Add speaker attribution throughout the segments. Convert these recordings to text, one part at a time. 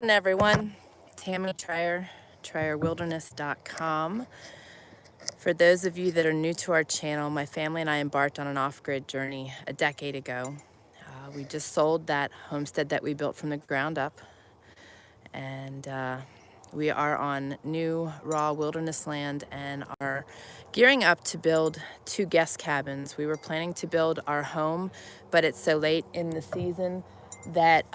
Speaker 1: And everyone, Tammy Trier, TrierWilderness.com. For those of you that are new to our channel, my family and I embarked on an off-grid journey a decade ago. We just sold that homestead that we built from the ground up, and we are on new raw wilderness land and are gearing up to build 2 guest cabins. We were planning to build our home, but it's so late in the season that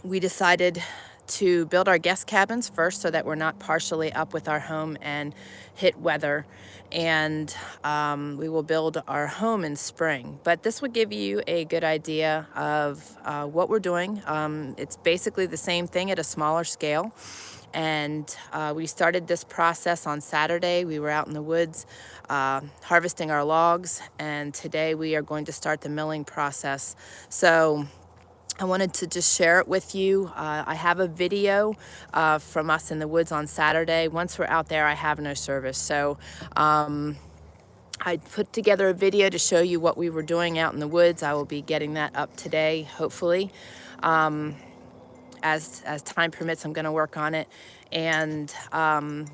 Speaker 1: we decided to build our guest cabins first so that we're not partially up with our home and hit weather, and we will build our home in spring. But this will give you a good idea of what we're doing. It's basically the same thing at a smaller scale, and we started this process on Saturday. We were out in the woods harvesting our logs, and today we are going to start the milling process. So I wanted to just share it with you. I have a video from us in the woods on Saturday. Once we're out there, I have no service. So I put together a video to show you what we were doing out in the woods. I will be getting that up today, hopefully. As time permits, I'm going to work on it. And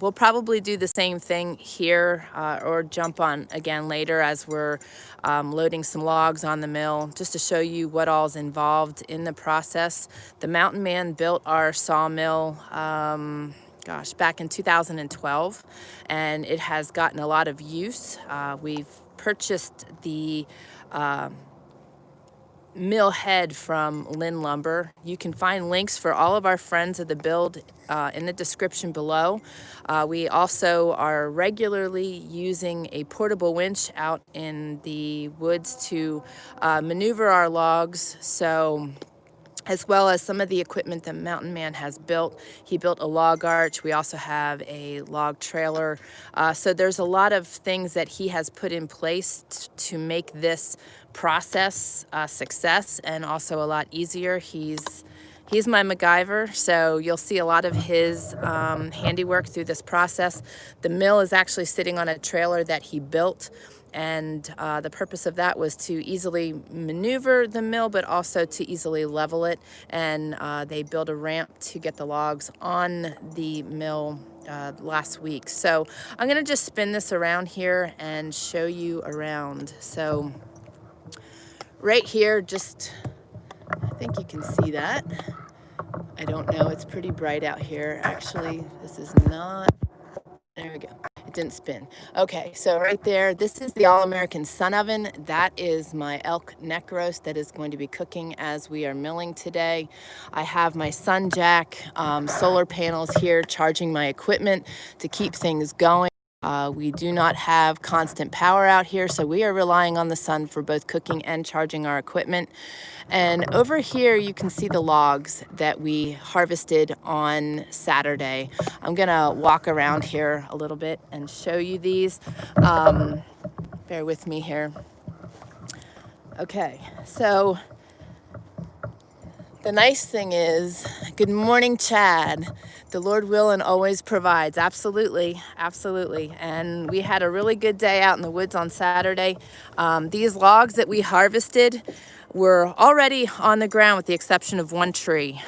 Speaker 1: we'll probably do the same thing here or jump on again later as we're loading some logs on the mill, just to show you what all's involved in the process. The Mountain Man built our sawmill back in 2012, and it has gotten a lot of use. We've purchased the mill head from Lynn Lumber. You can find links for all of our friends of the build in the description below. We also are regularly using a portable winch out in the woods to maneuver our logs. So, as well as some of the equipment that Mountain Man has built. He built a log arch. We also have a log trailer. So there's a lot of things that he has put in place to make this process a success, and also a lot easier. He's my MacGyver, so you'll see a lot of his handiwork through this process. The mill is actually sitting on a trailer that he built, and the purpose of that was to easily maneuver the mill, but also to easily level it. And they built a ramp to get the logs on the mill last week. So I'm gonna just spin this around here and show you around. So right here, I think you can see that. I don't know, it's pretty bright out here. Actually, this is not, there we go. It didn't spin. Okay, so right there, this is the All-American Sun Oven. That is my elk neck roast that is going to be cooking as we are milling today. I have my Sun Jack solar panels here charging my equipment to keep things going. We do not have constant power out here, so we are relying on the sun for both cooking and charging our equipment. And over here, you can see the logs that we harvested on Saturday. I'm gonna walk around here a little bit and show you these. Bear with me here. Okay, so the nice thing is, good morning, Chad. The Lord will and always provides. Absolutely, absolutely. And we had a really good day out in the woods on Saturday. These logs that we harvested were already on the ground with the exception of one tree.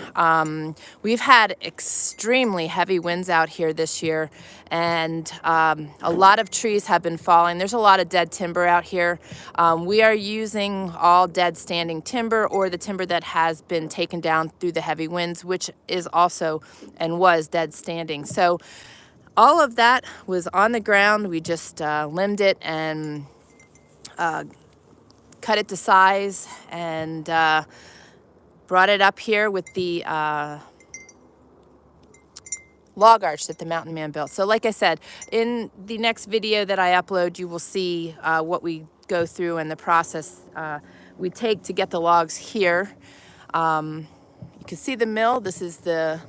Speaker 1: We've had extremely heavy winds out here this year, and a lot of trees have been falling. There's a lot of dead timber out here. We are using all dead standing timber, or the timber that has been taken down through the heavy winds, which is also and was dead standing. So all of that was on the ground. We just limbed it and cut it to size and brought it up here with the log arch that the Mountain Man built. So like I said, in the next video that I upload, you will see what we go through and the process we take to get the logs here. You can see the mill. This is the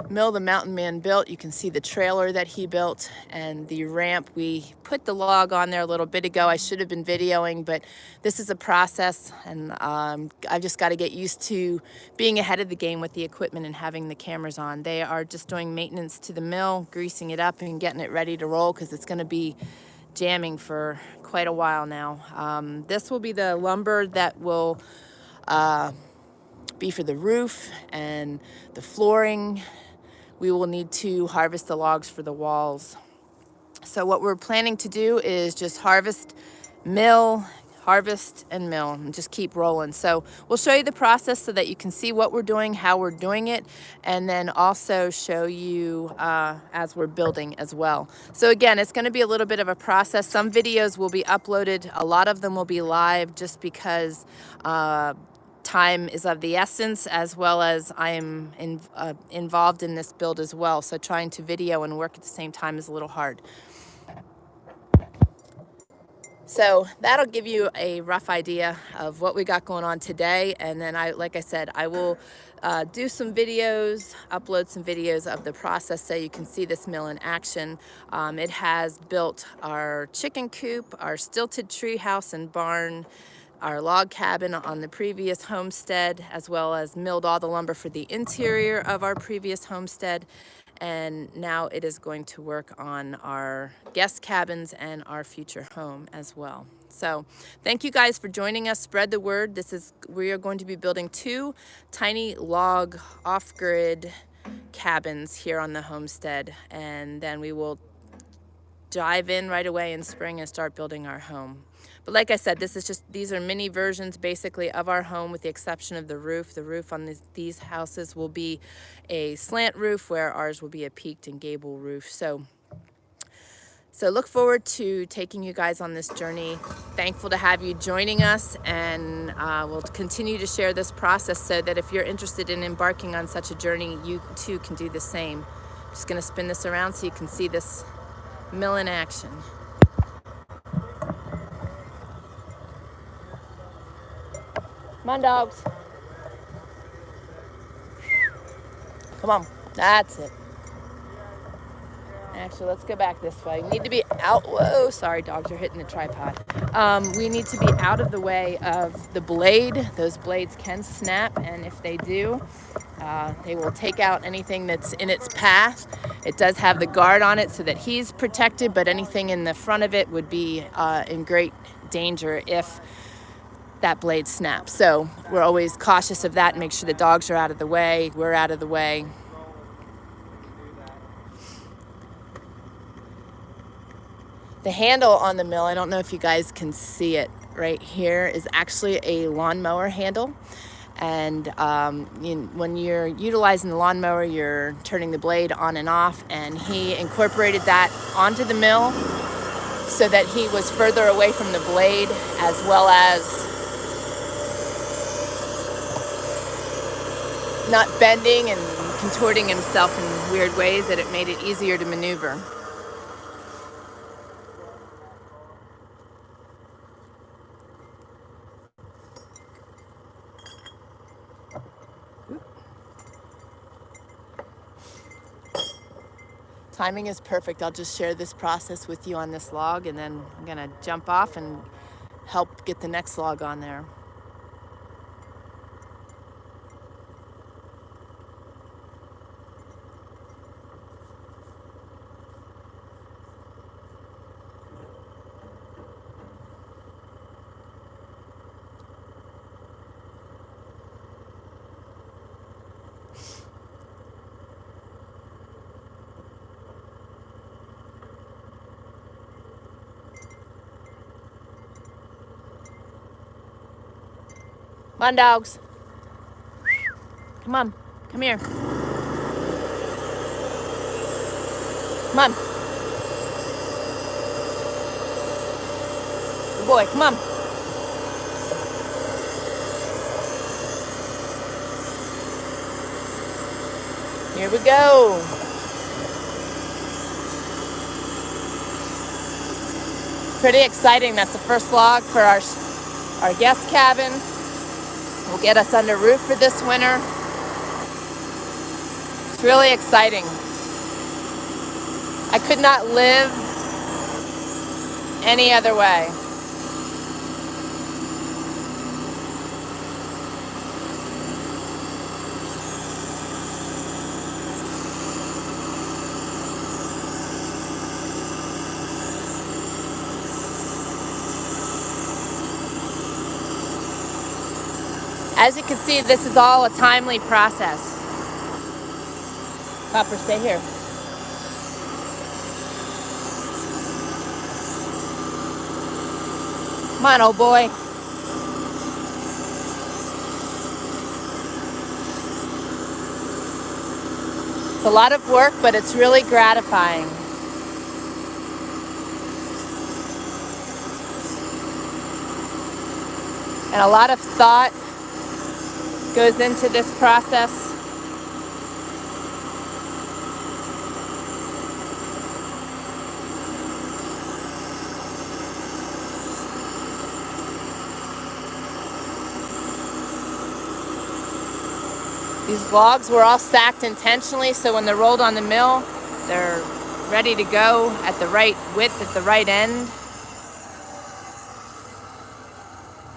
Speaker 1: mill the Mountain Man built. You can see the trailer that he built and the ramp. We put the log on there a little bit ago. I should have been videoing, but this is a process, and I've just got to get used to being ahead of the game with the equipment and having the cameras on. They are just doing maintenance to the mill, greasing it up and getting it ready to roll, because it's going to be jamming for quite a while now. This will be the lumber that will be for the roof and the flooring. We will need to harvest the logs for the walls. So what we're planning to do is just harvest, mill, harvest and mill, and just keep rolling. So we'll show you the process so that you can see what we're doing, how we're doing it, and then also show you as we're building as well. So again, it's going to be a little bit of a process. Some videos will be uploaded. A lot of them will be live just because time is of the essence, as well as I am involved in this build as well. So trying to video and work at the same time is a little hard. So that'll give you a rough idea of what we got going on today. And then like I said, I will do some videos, upload some videos of the process so you can see this mill in action. It has built our chicken coop, our stilted tree house and barn, our log cabin on the previous homestead, as well as milled all the lumber for the interior of our previous homestead. And now it is going to work on our guest cabins and our future home as well. So thank you guys for joining us. Spread the word. We are going to be building 2 tiny log off-grid cabins here on the homestead, and then we will dive in right away in spring and start building our home. But like I said, these are mini versions basically of our home, with the exception of the roof. The roof on these houses will be a slant roof, where ours will be a peaked and gable roof. So look forward to taking you guys on this journey. Thankful to have you joining us, and we'll continue to share this process so that if you're interested in embarking on such a journey, you too can do the same. Just gonna spin this around so you can see this mill in action. Come on, dogs. Come on. That's it. Actually, let's go back this way. We need to be out. Whoa, sorry, dogs are hitting the tripod. We need to be out of the way of the blade. Those blades can snap, and if they do, they will take out anything that's in its path. It does have the guard on it so that he's protected, but anything in the front of it would be in great danger if that blade snaps. So we're always cautious of that and make sure the dogs are out of the way, we're out of the way. The handle on the mill, I don't know if you guys can see it right here, is actually a lawnmower handle. And when you're utilizing the lawnmower, you're turning the blade on and off, and he incorporated that onto the mill so that he was further away from the blade, as well as not bending and contorting himself in weird ways, that it made it easier to maneuver. Timing is perfect. I'll just share this process with you on this log, and then I'm gonna jump off and help get the next log on there. Come on, dogs. Come on. Come here. Come on. Good boy, come on. Here we go. Pretty exciting. That's the first log for our guest cabin. Will get us under roof for this winter. It's really exciting. I could not live any other way. As you can see, this is all a timely process. Copper, stay here. Come on, old boy. It's a lot of work, but it's really gratifying. And a lot of thought goes into this process. These logs were all stacked intentionally, so when they're rolled on the mill, they're ready to go at the right width, at the right end.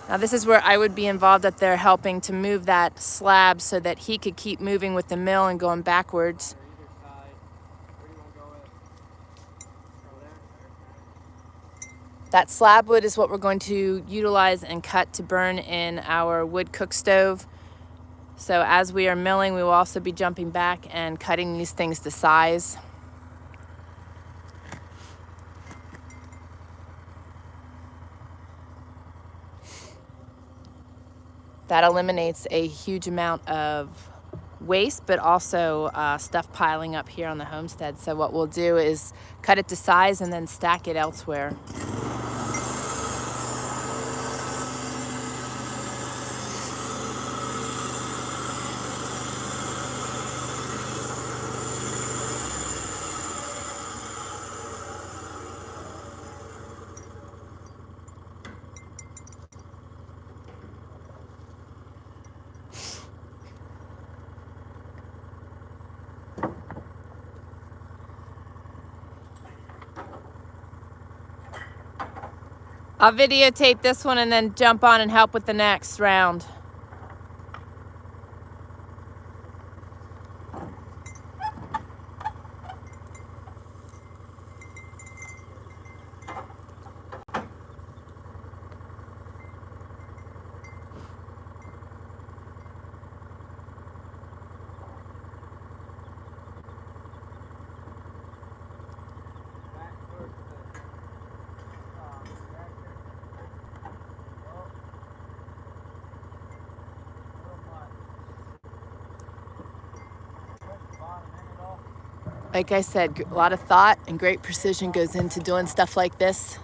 Speaker 1: Now this is where I would be involved up there, helping to move that slab so that he could keep moving with the mill and going backwards. That slab wood is what we're going to utilize and cut to burn in our wood cook stove. So as we are milling, we will also be jumping back and cutting these things to size. That eliminates a huge amount of waste, but also stuff piling up here on the homestead. So what we'll do is cut it to size and then stack it elsewhere. I'll videotape this one and then jump on and help with the next round. Like I said, a lot of thought and great precision goes into doing stuff like this.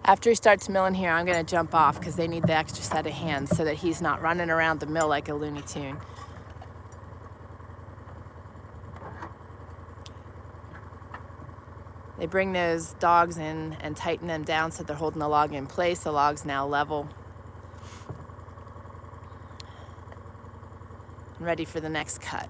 Speaker 1: After he starts milling here, I'm gonna jump off because they need the extra set of hands so that he's not running around the mill like a Looney Tune. They bring those dogs in and tighten them down so they're holding the log in place. The log's now level and ready for the next cut.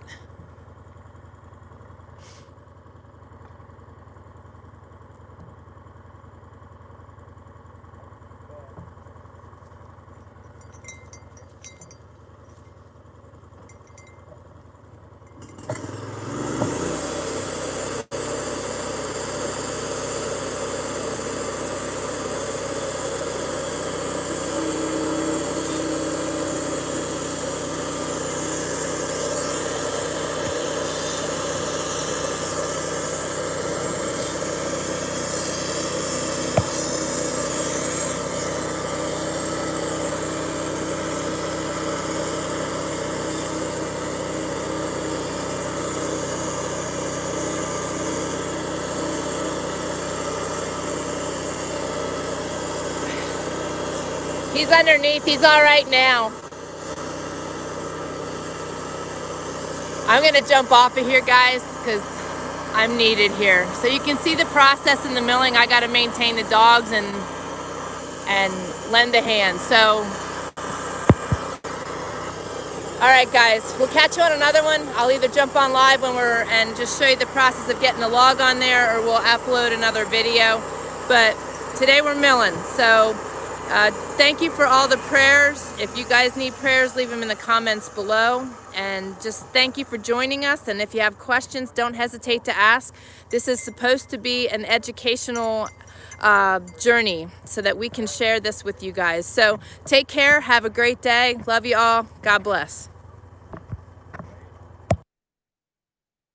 Speaker 1: He's underneath. He's all right now. I'm gonna jump off of here, guys, because I'm needed here. So you can see the process in the milling. I gotta maintain the dogs and lend a hand. So, all right, guys, we'll catch you on another one. I'll either jump on live when and just show you the process of getting the log on there, or we'll upload another video. But today we're milling. So thank you for all the prayers. If you guys need prayers, leave them in the comments below. And just thank you for joining us. And if you have questions, don't hesitate to ask. This is supposed to be an educational journey so that we can share this with you guys. So take care. Have a great day. Love you all. God bless.